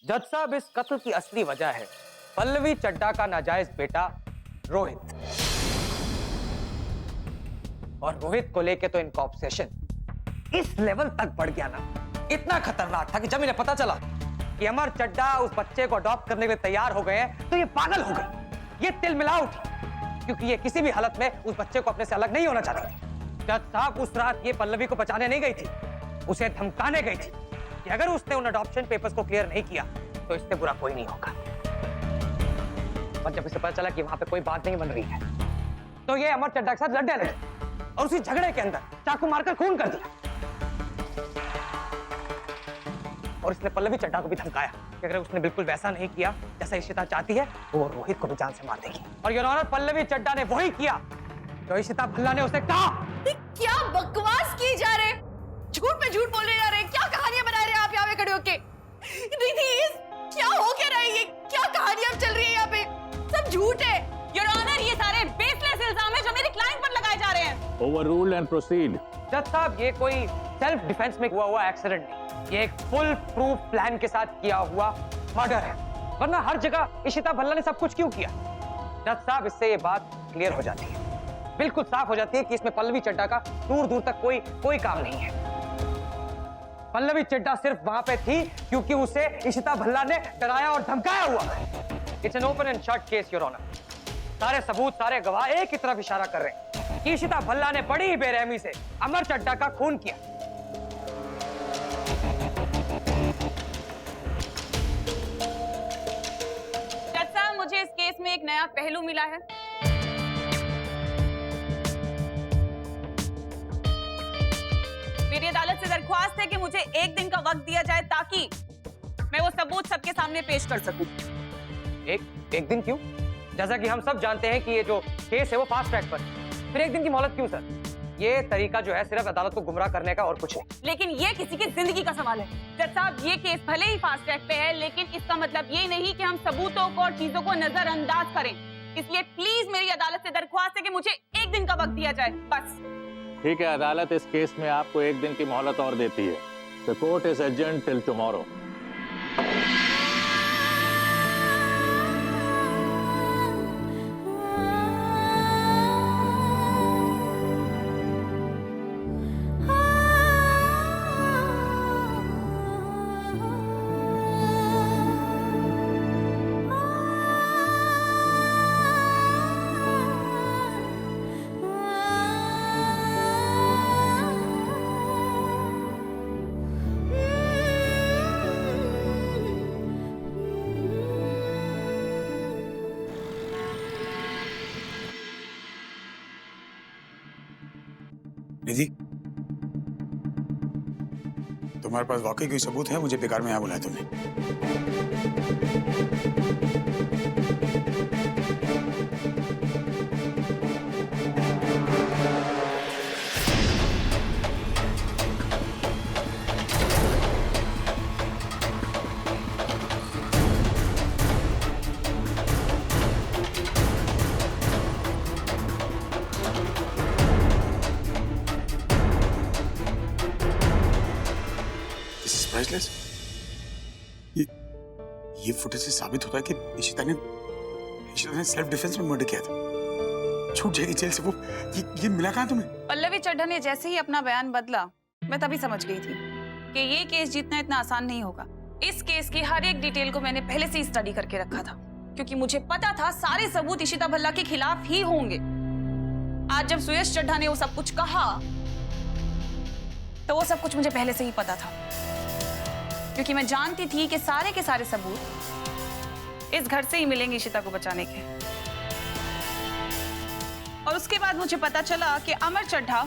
जज साहब, इस कत्ल की असली वजह है पल्लवी चड्ढा का नाजायज बेटा रोहित। और रोहित को लेके तो इनका ऑब्सेशन इस लेवल तक बढ़ गया ना, इतना खतरनाक था कि जब इन्हें पता चला कि अमर चड्ढा उस बच्चे को अडॉप्ट करने के लिए तैयार हो गए हैं तो ये पागल हो गई, ये तिलमिला उठी, क्योंकि ये किसी भी हालत में उस बच्चे को अपने से अलग नहीं होना चाहती थी। जज साहब, उस रात ये पल्लवी को बचाने नहीं गई थी, उसे धमकाने गई थी कि अगर उसने उन अडॉप्शन पेपर्स को क्लियर नहीं किया तो इससे बुरा कोई नहीं होगा। और जब इसे पता चला कि वहां पे कोई बात नहीं बन रही है तो ये अमर चड्ढा के साथ लड़ने लगे और उसी झगड़े के अंदर चाकू मारकर खून कर दिया। और इसने पल्लवी चड्ढा को भी धमकाया कि अगर उसने बिल्कुल वैसा नहीं किया जैसा इशिता चाहती है तो वो रोहित को भी जान से मार देगी। और योर ऑनर, पल्लवी चड्ढा ने वही किया जो इशिता भल्ला ने उसे कहा। क्या बकवास की जा रहे, झूठ पे झूठ बोले जा रहे, क्या कहानियां बना रहे हैं आप यहाँ पे खड़े होके? दीदी, क्या हो क्या रहा है ये? क्या कहानियां चल रही है यहाँ पे? सब झूठ है। योर ऑनर, ये सारे बेसलेस इल्जाम है जो मेरी क्लाइंट पर लगाए जा रहे हैं। Over rule and proceed. जज साहब, ये कोई सेल्फ डिफेंस में हुआ एक्सीडेंट नहीं, ये एक फुल प्रूफ प्लान के साथ किया हुआ मर्डर है, वरना हर जगह इशिता भल्ला ने सब कुछ क्यों किया? जज साहब, इससे ये बात क्लियर हो जाती है, बिल्कुल साफ हो जाती है कि इसमें पल्लवी चड्ढा का दूर दूर तक कोई काम नहीं है। पल्लवी चड्ढा सिर्फ वहां पे थी क्योंकि उसे इशिता भल्ला ने डराया और धमकाया हुआ। It's an open and shut case your honour. सारे सबूत, सारे गवाह एक ही तरफ इशारा कर रहे हैं कि इशिता भल्ला ने बड़ी ही बेरहमी से अमर चड्ढा का खून किया। जज साहब, मुझे इस केस में एक नया पहलू मिला है। मेरी अदालत से दरख्वास्त है कि मुझे एक दिन का वक्त दिया जाए ताकि मैं वो सबूत सबके सामने पेश कर सकूं। एक दिन क्यों? जैसा कि हम सब जानते हैं कि ये जो केस है वो फास्ट ट्रैक पर, फिर एक दिन की मोहलत क्यों सर? ये तरीका जो है सिर्फ अदालत को गुमराह करने का और कुछ नहीं। लेकिन ये किसी की जिंदगी का सवाल है। जज साहब, ये केस भले ही फास्ट ट्रैक पे है, लेकिन इसका मतलब ये नहीं कि हम सबूतों को और चीजों को नजरअंदाज करें। इसलिए प्लीज मेरी अदालत से दरख्वास्त है कि मुझे एक दिन का वक्त दिया जाए, बस। ठीक है, अदालत इस केस में आपको एक दिन की मोहलत और देती है। The court is adjourned till tomorrow. Nidhi, तुम्हारे पास वाकई कोई सबूत है? मुझे बेकार में यहाँ बुलाया तुमने। प्राइसलेस। ये फुटेज से साबित होता है कि इशिता ने सेल्फ डिफेंस में मर्डर किया था। छूट जाएगी जेल से वो। ये मिला कहाँ तुम्हें? पल्लवी चड्ढा ने जैसे ही अपना बयान बदला, मैं तभी समझ गई थी कि ये केस जीतना इतना आसान नहीं होगा। इस केस की हर एक डिटेल को मैंने पहले से ही स्टडी करके रखा था, क्योंकि मुझे पता था सारे सबूत इशिता भल्ला के खिलाफ ही होंगे। आज जब सुयश चड्ढा ने वो सब कुछ कहा तो वो सब कुछ मुझे पहले से ही पता था, क्योंकि मैं जानती थी कि सारे के सारे सबूत इस घर से ही मिलेंगे इशिता को बचाने के। और उसके बाद मुझे पता चला कि अमर चड्ढा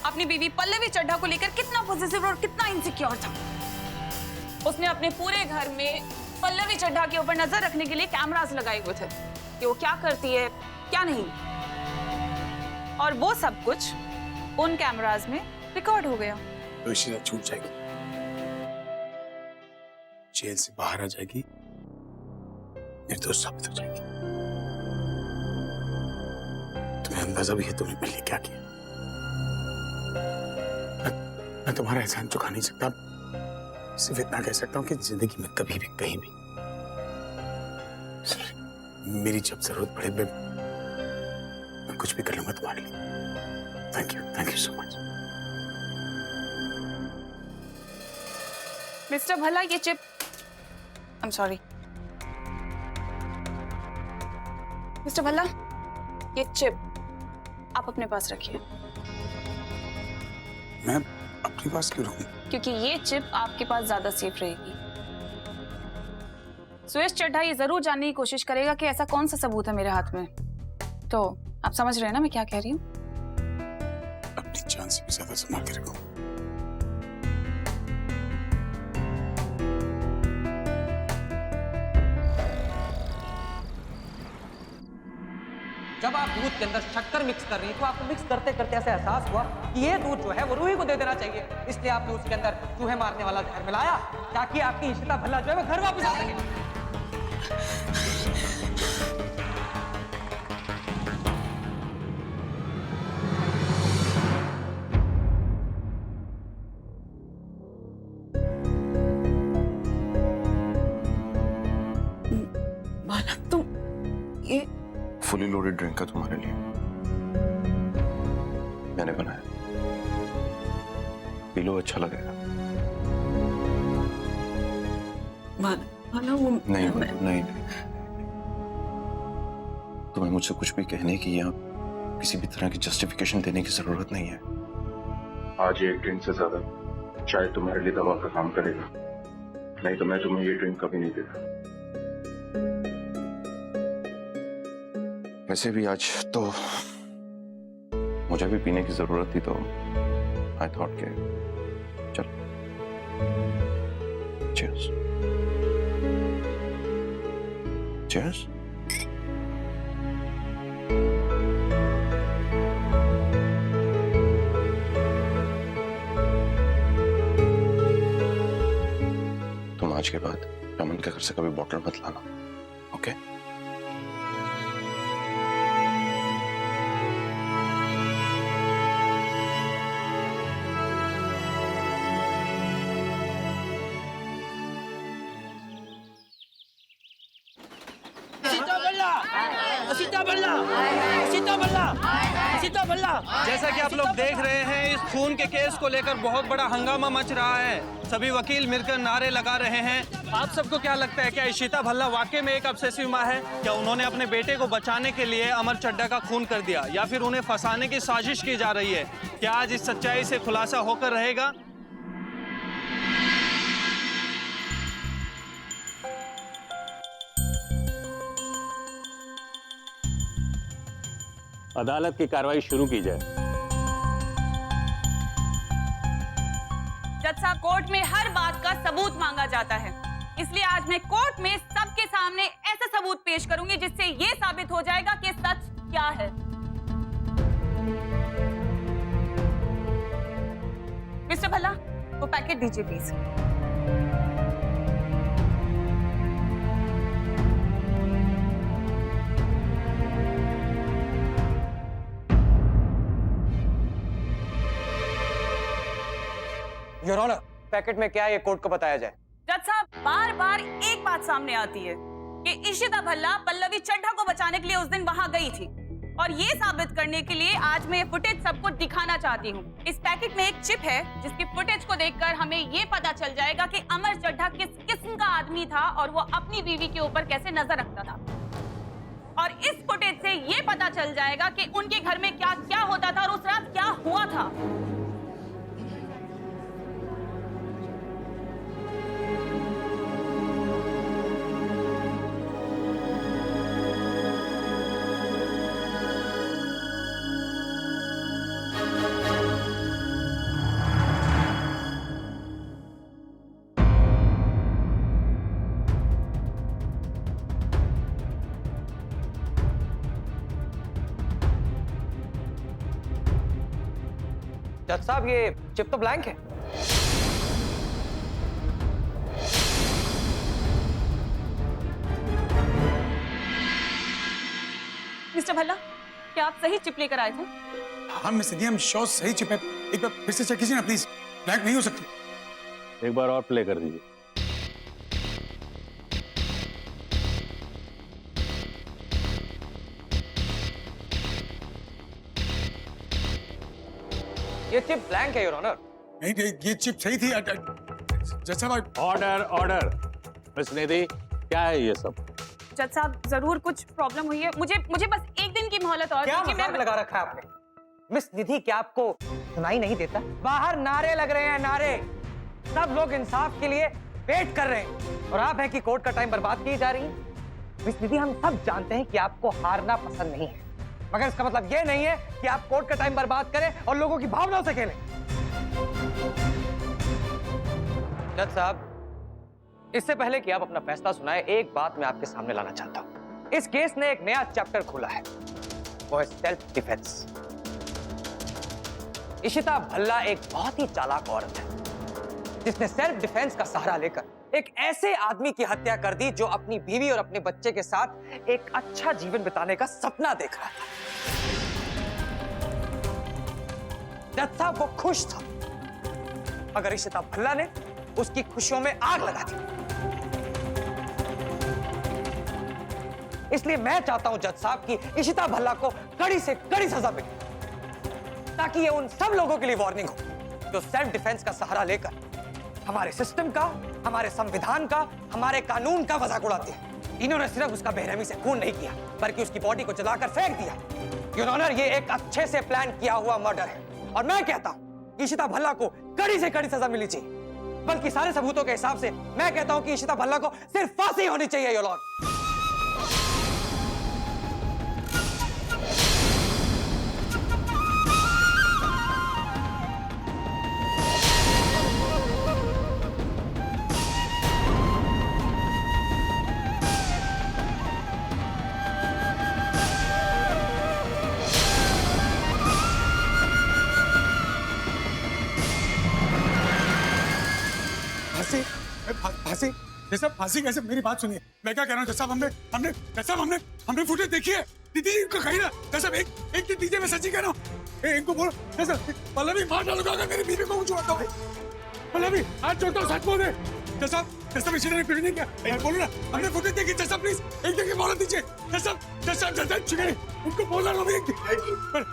अपनी बीवी पल्लवी चड्ढा को लेकर कितना पॉजिटिव और कितना इनसिक्योर था। उसने अपने पूरे घर में पल्लवी चड्ढा के ऊपर नजर रखने के लिए कैमरास लगाए हुए थे कि वो क्या करती है क्या नहीं, और वो सब कुछ उन कैमरास में रिकॉर्ड हो गया। तो इशिता छूट जाएगी, जेल से बाहर आ जाएगी, निर्दोष साबित हो जाएगी। तुम्हें अंदाजा भी है तुमने मेरे लिए क्या किया? मैं तुम्हारा एहसान चुका नहीं सकता। सिर्फ इतना कह सकता हूँ कि जिंदगी में कभी भी कहीं भी मेरी जब जरूरत पड़े मैं कुछ भी कर लूंगा तुम्हारे लिए। Thank you so much. Mister Bhalla, ये chip, I am sorry mister Bhalla, ये चिप आप अपने पास रखिए। मैं अपने पास क्यों रखूं? क्योंकि ये चिप आपके पास ज्यादा सेफ रहेगी। सुयश चड्ढा ये जरूर जानने की कोशिश करेगा कि ऐसा कौन सा सबूत है मेरे हाथ में। तो आप समझ रहे हैं ना मैं क्या कह रही हूँ? अपनी जान से भी ज्यादा संभाल के रखो। जब आप दूध के अंदर शक्कर मिक्स कर रही थी तो आपको मिक्स करते करते ऐसा एहसास हुआ कि ये दूध जो है वो रूही को दे देना चाहिए, इसलिए आपने उसके अंदर चूहे मारने वाला जहर मिलाया ताकि आपकी इशिता भल्ला जो है वो घर वापस आ सके। मानव, तुम ये फुली लोडेड ड्रिंक का तुम्हारे लिए मैंने बनाया, पी लो, अच्छा लगेगा। मानव वो नहीं नहीं, तुम्हें मुझसे कुछ भी कहने की या किसी भी तरह की जस्टिफिकेशन देने की जरूरत नहीं है। आज ये ड्रिंक से ज्यादा शायद तुम्हारे लिए दवा का काम करेगा, नहीं तो मैं तुम्हें ये ड्रिंक कभी नहीं देता। वैसे भी आज तो मुझे भी पीने की जरूरत थी, तो आई थॉट के चल चीयर्स। चीयर्स। तुम आज के बाद रमन के घर से कभी बॉटल मत लाना, ओके? जैसा कि आप लोग देख रहे हैं, इस खून के केस को लेकर बहुत बड़ा हंगामा मच रहा है। सभी वकील मिलकर नारे लगा रहे हैं। आप सबको क्या लगता है, क्या इशिता भल्ला वाकई में एक ऑब्सेसिव मां है? क्या उन्होंने अपने बेटे को बचाने के लिए अमर चड्ढा का खून कर दिया, या फिर उन्हें फंसाने की साजिश की जा रही है? क्या आज इस सच्चाई से खुलासा होकर रहेगा? अदालत की कार्रवाई शुरू की जाए। जज साहब, कोर्ट में हर बात का सबूत मांगा जाता है, इसलिए आज मैं कोर्ट में सबके सामने ऐसा सबूत पेश करूंगी जिससे ये साबित हो जाएगा कि सच क्या है। मिस्टर भल्ला, वो पैकेट दीजिए प्लीज। योर ऑनर, पैकेट में क्या है ये कोर्ट को बताया जाए। जज साहब, बार बार एक बात सामने आती है कि इशिता भल्ला पल्लवी चड्ढा को बचाने के लिए उस दिन वहां गई थी, और ये साबित करने के लिए आज मैं ये फुटेज सबको दिखाना चाहती हूँ। इस पैकेट में एक चिप है जिसकी फुटेज को देखकर हमें ये पता चल जाएगा कि अमर चड्ढा किस किस्म का आदमी था और वो अपनी बीवी के ऊपर कैसे नजर रखता था। और इस फुटेज से ये पता चल जाएगा कि उनके घर में क्या क्या होता था और उस रात क्या हुआ था। जज साहब, ये चिप तो ब्लैंक है। मिस्टर भल्ला, क्या आप सही चिप लेकर आए थे? हाँ मिस दिया, हम श्योर सही चिप है। एक बार फिर से चेक कीजिए ना प्लीज, ब्लैंक नहीं हो सकती। एक बार और प्ले कर दीजिए। ये चिप ब्लैंक है योर ऑनर। नहीं नहीं, ये चिप सही थी। जज साहब ऑर्डर ऑर्डर। मिस निधि, क्या है ये सब? जज साहब जरूर कुछ प्रॉब्लम हुई है, मुझे बस एक दिन की मोहलत और क्या क्योंकि मजाक लगा रखा है आपने? मिस निधि, क्या आपको सुनाई नहीं देता? बाहर नारे लग रहे हैं, नारे। सब लोग इंसाफ के लिए वेट कर रहे हैं और आप है कि कोर्ट का टाइम बर्बाद की जा रही है। मिस निधि, हम सब जानते हैं कि आपको हारना पसंद नहीं है, मगर इसका मतलब ये नहीं है कि आप कोर्ट का टाइम बर्बाद करें और लोगों की भावनाओं से खेलें। जज साहब, इससे पहले कि आप अपना फैसला सुनाए, एक बात मैं आपके सामने लाना चाहता हूं। इस केस ने एक नया चैप्टर खोला है, वो है सेल्फ डिफेंस। इशिता भल्ला एक बहुत ही चालाक औरत है, जिसने सेल्फ डिफेंस का सहारा लेकर एक ऐसे आदमी की हत्या कर दी जो अपनी बीवी और अपने बच्चे के साथ एक अच्छा जीवन बिताने का सपना देख रहा था। जज साहब, वो खुश था, मगर इशिता भल्ला ने उसकी खुशियों में आग लगा दी। इसलिए मैं चाहता हूं जज साहब कि इशिता भल्ला को कड़ी से कड़ी सजा मिले, ताकि ये उन सब लोगों के लिए वार्निंग हो जो सेल्फ डिफेंस का सहारा लेकर हमारे सिस्टम का, हमारे संविधान का, हमारे कानून का मजाक उड़ाते हैं। इन्होंने सिर्फ उसका बेरहमी से खून नहीं किया, बल्कि उसकी बॉडी को जलाकर फेंक दिया। योर ऑनर, ये एक अच्छे से प्लान किया हुआ मर्डर है और मैं कहता हूं इशिता भल्ला को कड़ी से कड़ी सजा मिलनी चाहिए। बल्कि सारे सबूतों के हिसाब से मैं कहता हूं कि इशिता भल्ला को सिर्फ फांसी होनी चाहिए योर ऑनर। फांसी? जज साहब, फांसी कैसे? मेरी बात सुनिए, मैं क्या कह रहा हूँ जज साहब, हमने फुटेज देखी है। दीदी इनको कही ना जज साहब, एक दिन दीजिए, मैं सच्ची कह रहा हूँ। इनको बोलो जज साहब, पल्लवी मार डालूंगा अगर मेरी बीवी को छुड़ाता हूँ। पल्लवी हाथ जोड़ता हूँ, सच बोल दे। जज साहब इसी ने कुछ नहीं किया, यार बोलो ना, हमने फुटेज देखी। जज साहब प्लीज एक दिन की मोहलत दीजिए। जज साहब उनको बोला ना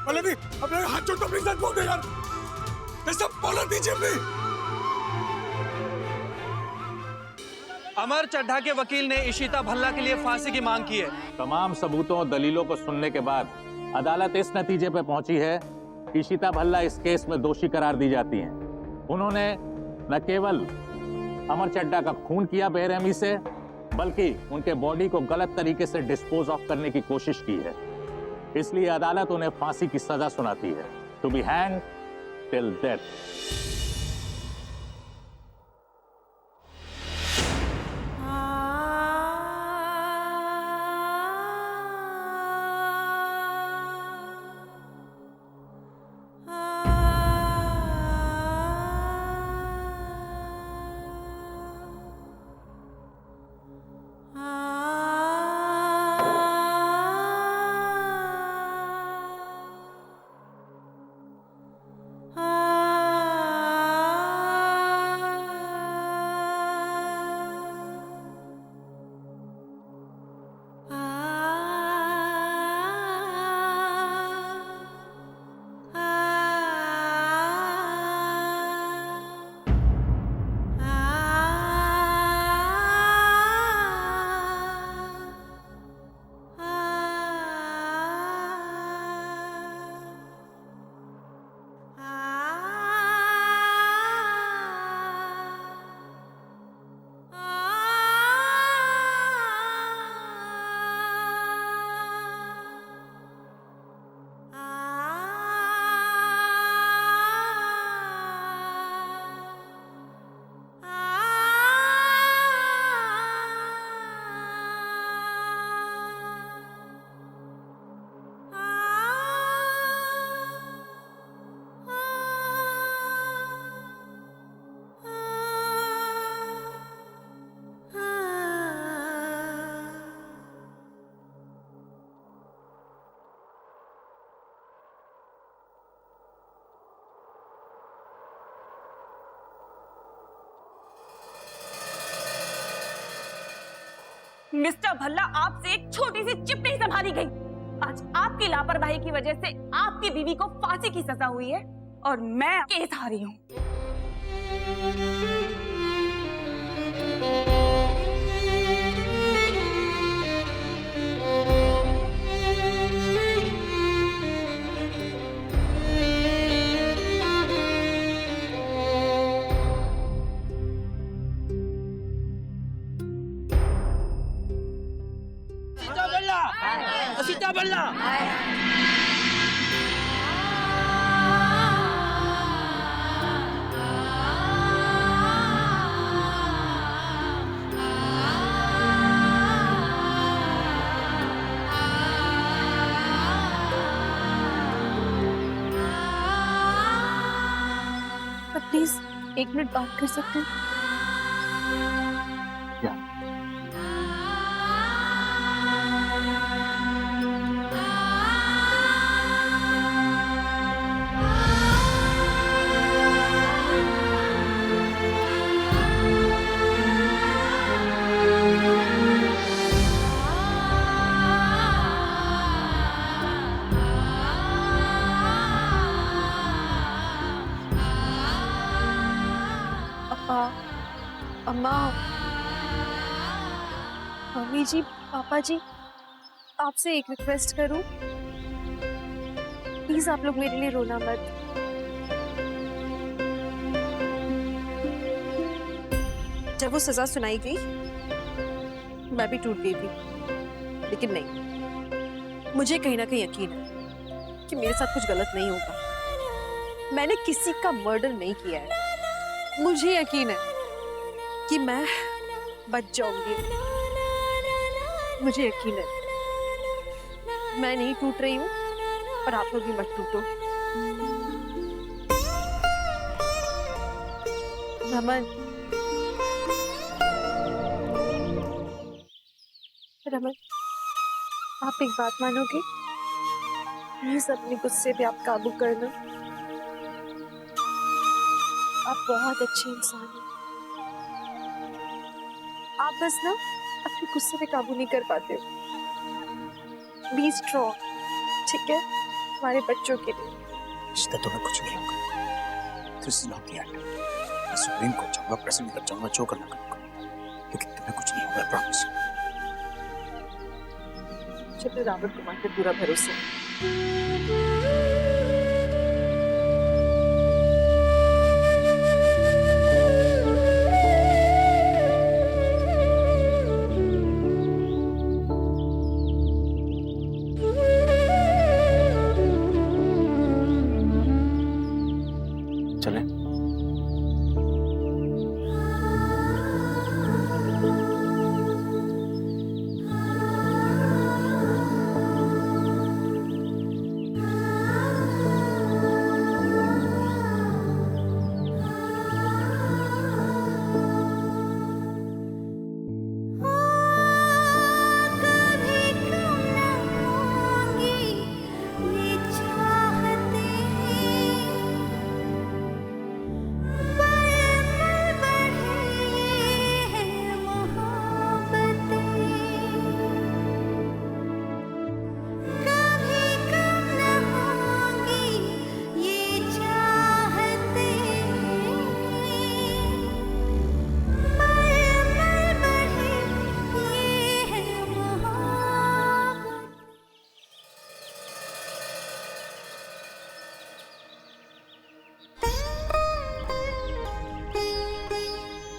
पल्लवी, अपने हाथ जोड़ता हूँ, प्लीज सच बोल दे यार। जज साहब मोहलत दीजिए प्लीज। अमर चड्ढा के वकील ने इशिता भल्ला के लिए फांसी की मांग की है। तमाम सबूतों और दलीलों को सुनने के बाद अदालत इस नतीजे पर पहुंची है कि इशिता भल्ला इस केस में दोषी करार दी जाती हैं। उन्होंने न केवल अमर चड्ढा का खून किया बेरहमी से, बल्कि उनके बॉडी को गलत तरीके से डिस्पोज ऑफ करने की कोशिश की है। इसलिए अदालत उन्हें फांसी की सजा सुनाती है, to be hanged till death. Mister Bhalla, आपसे एक छोटी सी चिप नहीं संभाली गई। आज आपकी लापरवाही की वजह से आपकी बीवी को फांसी की सजा हुई है और मैं केस हारी हूँ। सीता बल्ला प्लीज 1 मिनट बात कर सकते हैं? अम्मा, मम्मी जी, पापा जी, आपसे एक रिक्वेस्ट करूं? प्लीज आप लोग मेरे लिए रोना मत। जब वो सजा सुनाई गई मैं भी टूट गई थी, लेकिन नहीं, मुझे कहीं ना कहीं यकीन है कि मेरे साथ कुछ गलत नहीं होगा। मैंने किसी का मर्डर नहीं किया है। मुझे यकीन है कि मैं बच जाऊंगी। मुझे यकीन है। मैं नहीं टूट रही हूँ और आप लोग भी मत टूटो। रमन, रमन, आप एक बात मानोगे? प्लीज अपने गुस्से पे आप काबू करना। आप बहुत अच्छे इंसान हैं। आप बस ना अपने गुस्से पे काबू नहीं कर पाते हो। बी स्ट्रॉन्ग, ठीक है? हमारे बच्चों के लिए। इसका तो मैं कुछ नहीं होगा। This is not the end. मैं सुप्रीम कोर्ट जाऊंगा, प्रेसिडेंट तक जाऊंगा, जो करना करूंगा, लेकिन तुम्हें कुछ नहीं होगा, प्रॉमिस। मुझे रावण कुमार पे पूरा भरोसा है।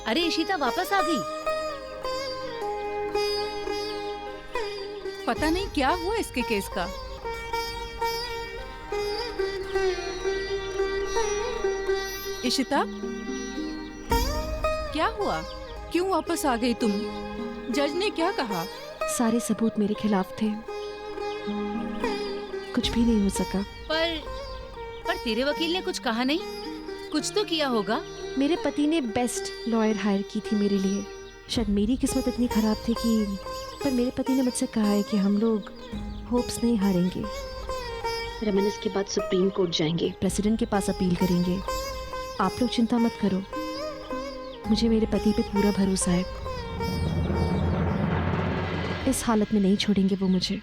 अरे इशिता वापस आ गई। पता नहीं क्या हुआ इसके केस का। इशिता, क्या हुआ? क्यों वापस आ गई तुम? जज ने क्या कहा? सारे सबूत मेरे खिलाफ थे, कुछ भी नहीं हो सका। पर तेरे वकील ने कुछ कहा नहीं? कुछ तो किया होगा। मेरे पति ने बेस्ट लॉयर हायर की थी मेरे लिए। शायद मेरी किस्मत इतनी खराब थी कि, पर मेरे पति ने मुझसे कहा है कि हम लोग होप्स नहीं हारेंगे। रमन इसके बाद सुप्रीम कोर्ट जाएंगे, प्रेसिडेंट के पास अपील करेंगे। आप लोग चिंता मत करो, मुझे मेरे पति पे पूरा भरोसा है। इस हालत में नहीं छोड़ेंगे वो मुझे।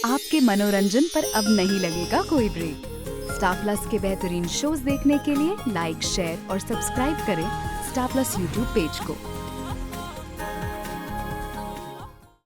आपके मनोरंजन पर अब नहीं लगेगा कोई ब्रेक। स्टार प्लस के बेहतरीन शोज देखने के लिए लाइक, शेयर और सब्सक्राइब करें स्टार प्लस यूट्यूब पेज को।